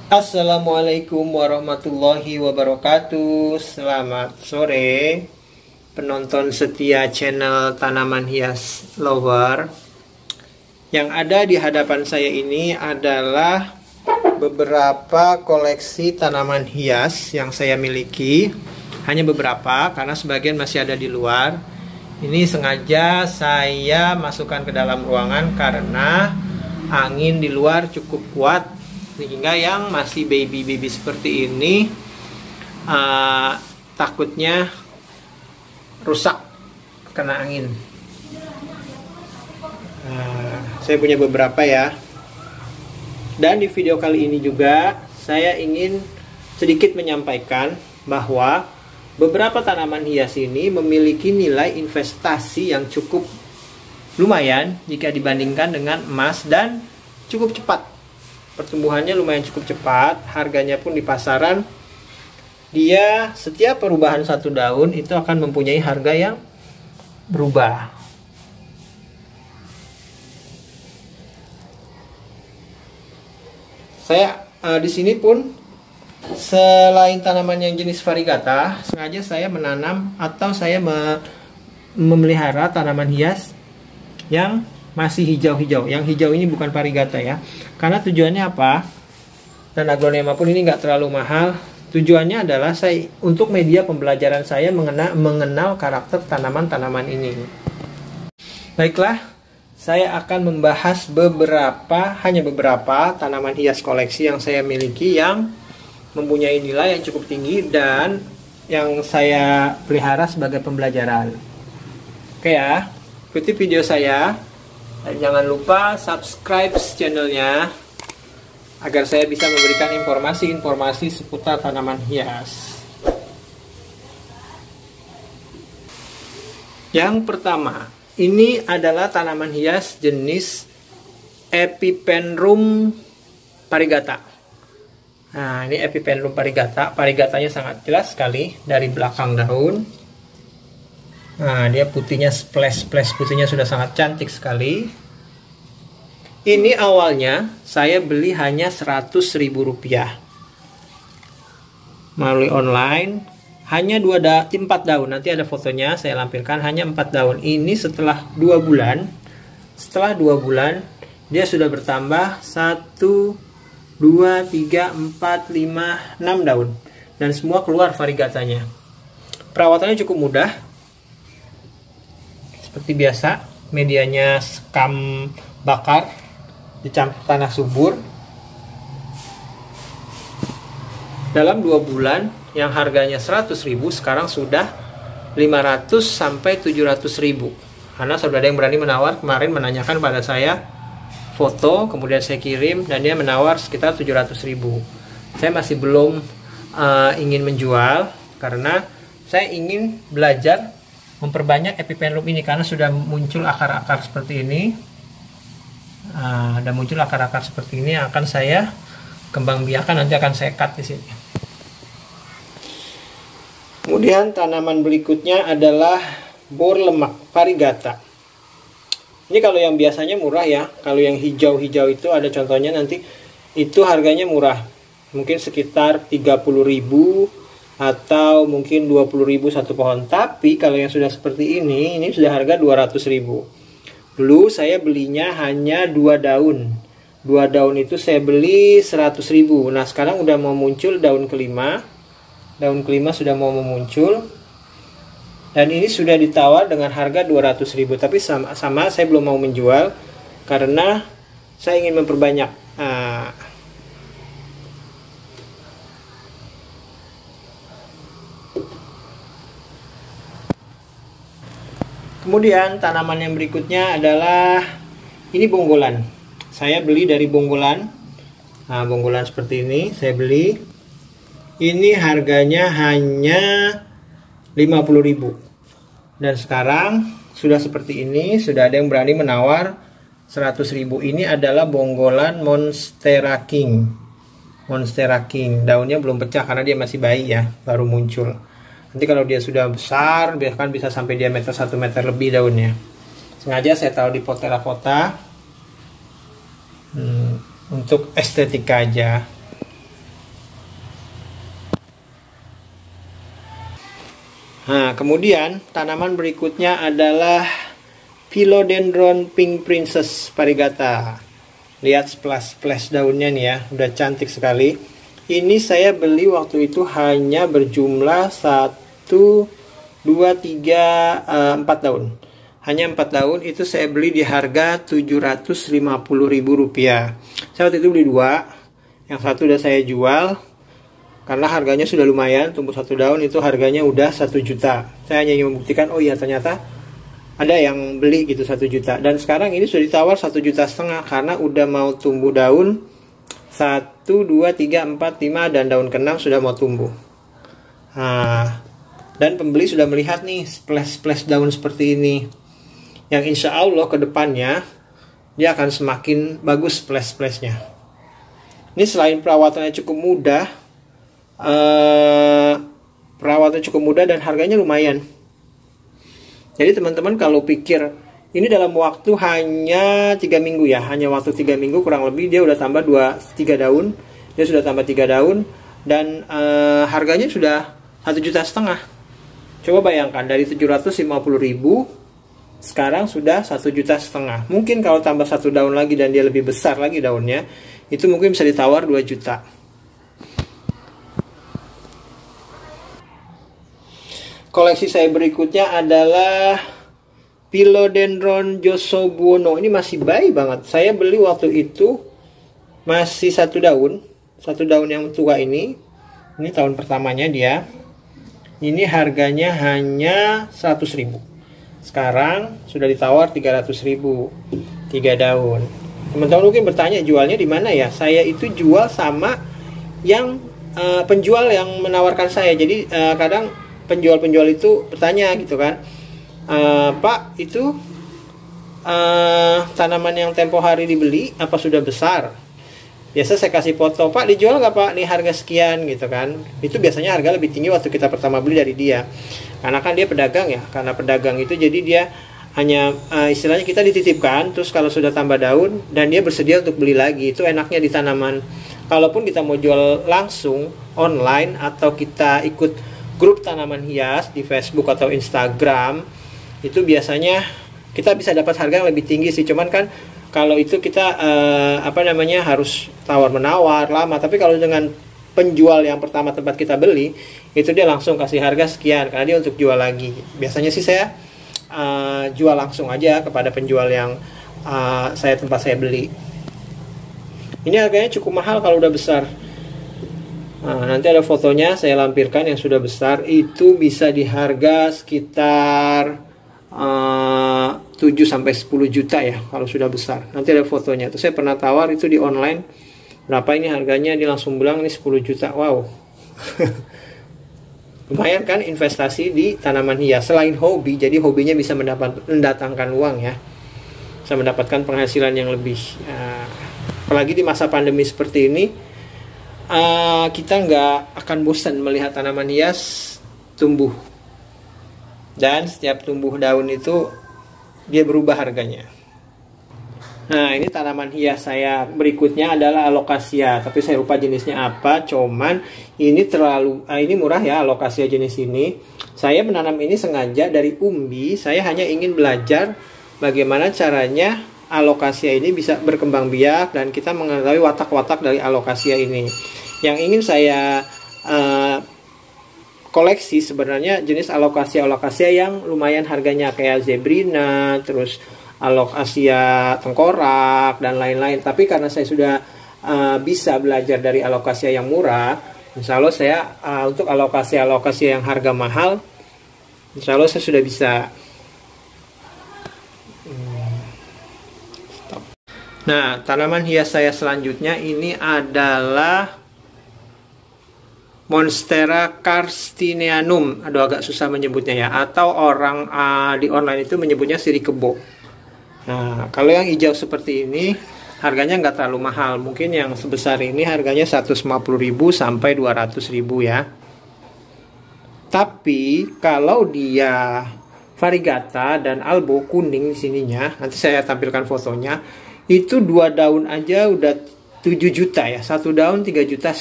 Assalamualaikum warahmatullahi wabarakatuh. Selamat sore penonton setia channel Tanaman Hias Lover. Yang ada di hadapan saya ini adalah beberapa koleksi tanaman hias yang saya miliki. Hanya beberapa karena sebagian masih ada di luar. Ini sengaja saya masukkan ke dalam ruangan karena angin di luar cukup kuat, sehingga yang masih baby seperti ini takutnya rusak kena angin. Saya punya beberapa ya. Dan di video kali ini juga saya ingin sedikit menyampaikan bahwa beberapa tanaman hias ini memiliki nilai investasi yang cukup lumayan jika dibandingkan dengan emas dan cukup cepat. Pertumbuhannya lumayan cukup cepat, harganya pun di pasaran dia setiap perubahan satu daun itu akan mempunyai harga yang berubah. Saya di sini pun selain tanaman yang jenis variegata, sengaja saya menanam atau saya memelihara tanaman hias yang masih hijau-hijau. Yang hijau ini bukan variegata ya. Karena tujuannya apa? Dan aglonema pun ini nggak terlalu mahal. Tujuannya adalah untuk media pembelajaran saya mengenal karakter tanaman-tanaman ini. Baiklah, saya akan membahas hanya beberapa tanaman hias koleksi yang saya miliki yang mempunyai nilai yang cukup tinggi dan yang saya pelihara sebagai pembelajaran. Oke ya, ikuti video saya. Dan jangan lupa subscribe channelnya agar saya bisa memberikan informasi-informasi seputar tanaman hias. Yang pertama, ini adalah tanaman hias jenis Epipendrum variegata. Nah, ini Epipendrum variegata. Variegatanya sangat jelas sekali dari belakang daun. Nah, dia putihnya splash putihnya sudah sangat cantik sekali. Ini awalnya saya beli hanya Rp100.000 melalui online. Hanya 4 daun. Nanti ada fotonya saya lampirkan. Hanya 4 daun. Ini setelah 2 bulan. Setelah 2 bulan dia sudah bertambah 1, 2, 3, 4, 5, 6 daun. Dan semua keluar variegatanya. Perawatannya cukup mudah. Seperti biasa, medianya sekam bakar dicampur tanah subur. Dalam 2 bulan yang harganya Rp100.000 sekarang sudah Rp500 sampai Rp700.000. Karena sudah ada yang berani menawar, kemarin menanyakan pada saya foto, kemudian saya kirim dan dia menawar sekitar Rp700.000. Saya masih belum ingin menjual karena saya ingin belajar memperbanyak Epipendrum ini karena sudah muncul akar-akar seperti ini. Dan muncul akar-akar seperti ini yang akan saya kembang biakan, nanti akan saya cut di sini. Kemudian tanaman berikutnya adalah bor lemak variegata. Ini kalau yang biasanya murah ya. Kalau yang hijau-hijau itu ada contohnya nanti, itu harganya murah. Mungkin sekitar 30.000 atau mungkin 20.000 satu pohon. Tapi kalau yang sudah seperti ini sudah harga 200.000. Dulu saya belinya hanya 2 daun. 2 daun itu saya beli 100.000. Nah, sekarang udah mau muncul daun kelima. Daun kelima sudah mau memuncul. Dan ini sudah ditawar dengan harga 200.000. Tapi sama saya belum mau menjual karena saya ingin memperbanyak. Kemudian tanaman yang berikutnya adalah ini bonggolan. Saya beli dari bonggolan. Nah, bonggolan seperti ini saya beli. Ini harganya hanya 50.000. Dan sekarang sudah seperti ini, sudah ada yang berani menawar 100.000. Ini adalah bonggolan Monstera King. Monstera King. Daunnya belum pecah karena dia masih bayi ya, baru muncul. Nanti kalau dia sudah besar, bahkan bisa sampai diameter 1 meter lebih daunnya. Sengaja saya taruh di pot terakota untuk estetika aja. Nah, kemudian tanaman berikutnya adalah Philodendron Pink Princess variegata. Lihat splash daunnya nih ya, udah cantik sekali. Ini saya beli waktu itu hanya berjumlah 1, 2, 3, 4 daun. Hanya 4 daun itu saya beli di harga Rp750.000. Saya waktu itu beli 2. Yang satu udah saya jual karena harganya sudah lumayan. Tumbuh 1 daun itu harganya udah 1 juta. Saya hanya ingin membuktikan, oh iya ternyata ada yang beli gitu 1 juta. Dan sekarang ini sudah ditawar 1,5 juta karena udah mau tumbuh daun 1, 2, 3, 4, 5 dan daun ke-6 sudah mau tumbuh. Nah, dan pembeli sudah melihat nih splash daun seperti ini, yang insya Allah ke depannya dia akan semakin bagus splashnya. Ini selain perawatannya cukup mudah, dan harganya lumayan. Jadi teman-teman kalau pikir ini dalam waktu hanya 3 minggu ya, hanya waktu 3 minggu kurang lebih dia udah tambah 2-3 daun, dia sudah tambah 3 daun dan harganya sudah 1,5 juta. Coba bayangkan dari 750.000 sekarang sudah 1,5 juta. Mungkin kalau tambah 1 daun lagi dan dia lebih besar lagi daunnya, itu mungkin bisa ditawar 2 juta. Koleksi saya berikutnya adalah Philodendron Josobuono. Ini masih bayi banget. Saya beli waktu itu masih 1 daun. 1 daun yang tua ini. Ini tahun pertamanya dia. Ini harganya hanya 100.000. Sekarang sudah ditawar 300.000. 3 daun. Teman-teman mungkin bertanya jualnya di mana ya? Saya itu jual sama yang penjual yang menawarkan saya. Jadi kadang penjual-penjual itu bertanya gitu kan, Pak, itu tanaman yang tempo hari dibeli apa sudah besar? Biasa saya kasih foto, Pak dijual nggak Pak? Nih harga sekian gitu kan. Itu biasanya harga lebih tinggi waktu kita pertama beli dari dia. Karena kan dia pedagang ya. Karena pedagang itu jadi dia hanya istilahnya kita dititipkan, terus kalau sudah tambah daun dan dia bersedia untuk beli lagi. Itu enaknya di tanaman. Kalaupun kita mau jual langsung online atau kita ikut grup tanaman hias di Facebook atau Instagram, itu biasanya kita bisa dapat harga yang lebih tinggi sih. Cuman kan kalau itu kita harus tawar menawar lama. Tapi kalau dengan penjual yang pertama tempat kita beli, itu dia langsung kasih harga sekian karena dia untuk jual lagi. Biasanya sih saya jual langsung aja kepada penjual yang tempat saya beli. Ini harganya cukup mahal kalau udah besar. Nah, nanti ada fotonya saya lampirkan yang sudah besar. Itu bisa di harga sekitar 7-10 juta ya kalau sudah besar. Nanti ada fotonya. Itu saya pernah tawar itu di online. Berapa ini harganya? Dia langsung bilang ini 10 juta. Wow. Lumayan kan investasi di tanaman hias. Selain hobi, jadi hobinya bisa mendatangkan uang ya. Bisa mendapatkan penghasilan yang lebih. Apalagi di masa pandemi seperti ini, kita nggak akan bosan melihat tanaman hias tumbuh. Dan setiap tumbuh daun itu dia berubah harganya. Nah, ini tanaman hias saya berikutnya adalah alokasia, tapi saya lupa jenisnya apa. Cuman ini ini murah ya alokasia jenis ini. Saya menanam ini sengaja dari umbi. Saya hanya ingin belajar bagaimana caranya alokasia ini bisa berkembang biak dan kita mengetahui watak-watak dari alokasia ini. Yang ingin saya koleksi sebenarnya jenis alokasia yang lumayan harganya kayak zebrina, terus alokasia tengkorak dan lain-lain. Tapi karena saya sudah bisa belajar dari alokasia yang murah, insya Allah saya untuk alokasia yang harga mahal, insya Allah saya sudah bisa. Nah, tanaman hias saya selanjutnya ini adalah Monstera carstineanum. Aduh, agak susah menyebutnya ya. Atau orang di online itu menyebutnya siri kebo. Nah, kalau yang hijau seperti ini harganya nggak terlalu mahal. Mungkin yang sebesar ini harganya 150.000 sampai 200.000 ya. Tapi kalau dia variegata dan albo kuning di sininya, nanti saya tampilkan fotonya. Itu 2 daun aja udah 7 juta ya. 1 daun 3,5 juta.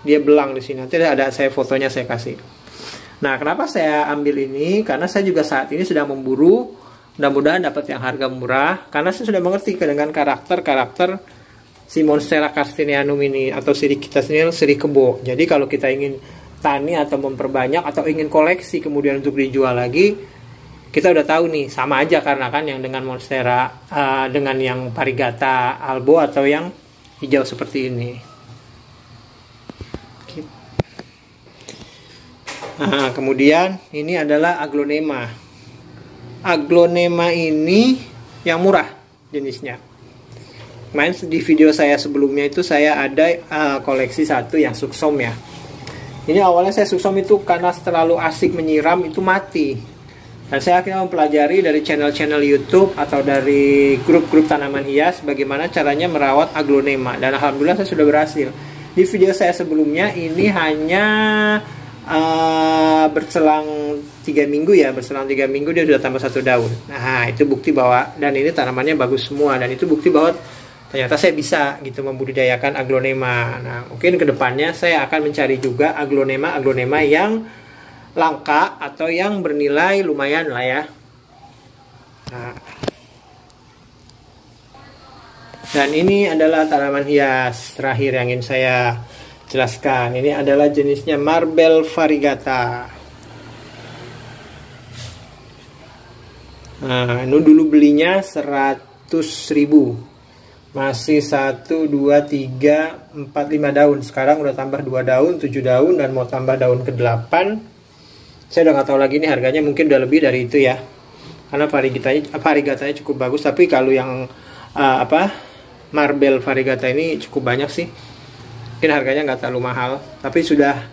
Dia belang di sini. Nanti ada saya fotonya saya kasih. Nah, kenapa saya ambil ini? Karena saya juga saat ini sedang memburu, mudah-mudahan dapat yang harga murah. Karena saya sudah mengerti dengan karakter si Monstera carstenianum ini atau sirih kita sendiri, sirih kebo. Jadi kalau kita ingin tani atau memperbanyak atau ingin koleksi kemudian untuk dijual lagi, kita udah tahu nih sama aja karena kan yang dengan Monstera dengan yang Variegata albo atau yang hijau seperti ini. Nah, kemudian ini adalah Aglonema. Aglonema ini yang murah jenisnya. Kemarin di video saya sebelumnya itu saya ada koleksi satu yang suksom ya. Ini awalnya saya suksom itu karena terlalu asik menyiram itu mati. Dan saya akhirnya mempelajari dari channel-channel YouTube atau dari grup-grup tanaman hias bagaimana caranya merawat Aglonema. Dan alhamdulillah saya sudah berhasil. Di video saya sebelumnya ini hanya berselang 3 minggu ya, berselang 3 minggu dia sudah tambah 1 daun. Nah, itu bukti bahwa, dan ini tanamannya bagus semua, dan itu bukti bahwa ternyata saya bisa gitu membudidayakan Aglonema. Nah, mungkin kedepannya saya akan mencari juga Aglonema yang langka atau yang bernilai lumayan lah ya. Nah, dan ini adalah tanaman hias terakhir yang ingin saya jelaskan. Ini adalah jenisnya Marble Variegata. Nah, ini dulu belinya 100.000. Masih 1, 2, 3, 4, 5 daun. Sekarang udah tambah 2 daun, 7 daun, dan mau tambah daun ke-8. Saya udah nggak tahu lagi nih harganya, mungkin udah lebih dari itu ya. Karena Variegatanya cukup bagus, tapi kalau yang Marble Variegata ini cukup banyak sih. Mungkin harganya nggak terlalu mahal, tapi sudah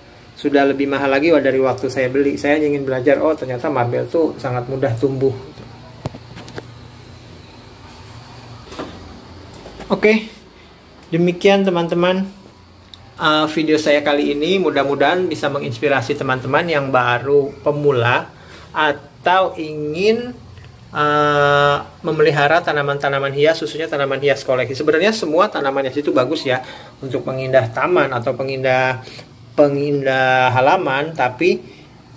lebih mahal lagi dari waktu saya beli. Saya ingin belajar, oh ternyata marble tuh sangat mudah tumbuh. Oke, demikian teman-teman video saya kali ini. Mudah-mudahan bisa menginspirasi teman-teman yang baru pemula atau ingin memelihara tanaman-tanaman hias, khususnya tanaman hias koleksi. Sebenarnya semua tanaman hias itu bagus ya untuk pengindah taman atau pengindah halaman, tapi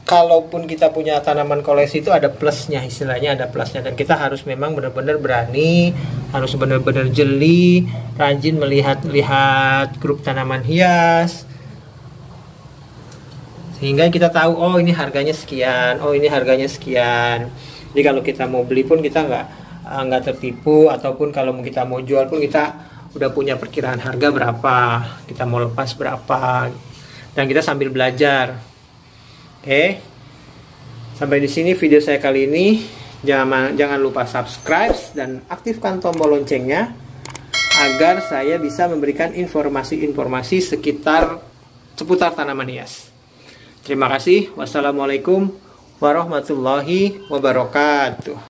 kalaupun kita punya tanaman koleksi itu ada plusnya, istilahnya ada plusnya, dan kita harus memang benar-benar berani, harus benar-benar jeli, rajin melihat grup tanaman hias, sehingga kita tahu, oh ini harganya sekian, oh ini harganya sekian. Jadi kalau kita mau beli pun kita nggak tertipu, ataupun kalau kita mau jual pun kita udah punya perkiraan harga berapa, kita mau lepas berapa, dan kita sambil belajar. Oke, sampai di sini video saya kali ini. Jangan lupa subscribe dan aktifkan tombol loncengnya agar saya bisa memberikan informasi-informasi seputar tanaman hias. Terima kasih. Wassalamualaikum warahmatullahi wabarakatuh.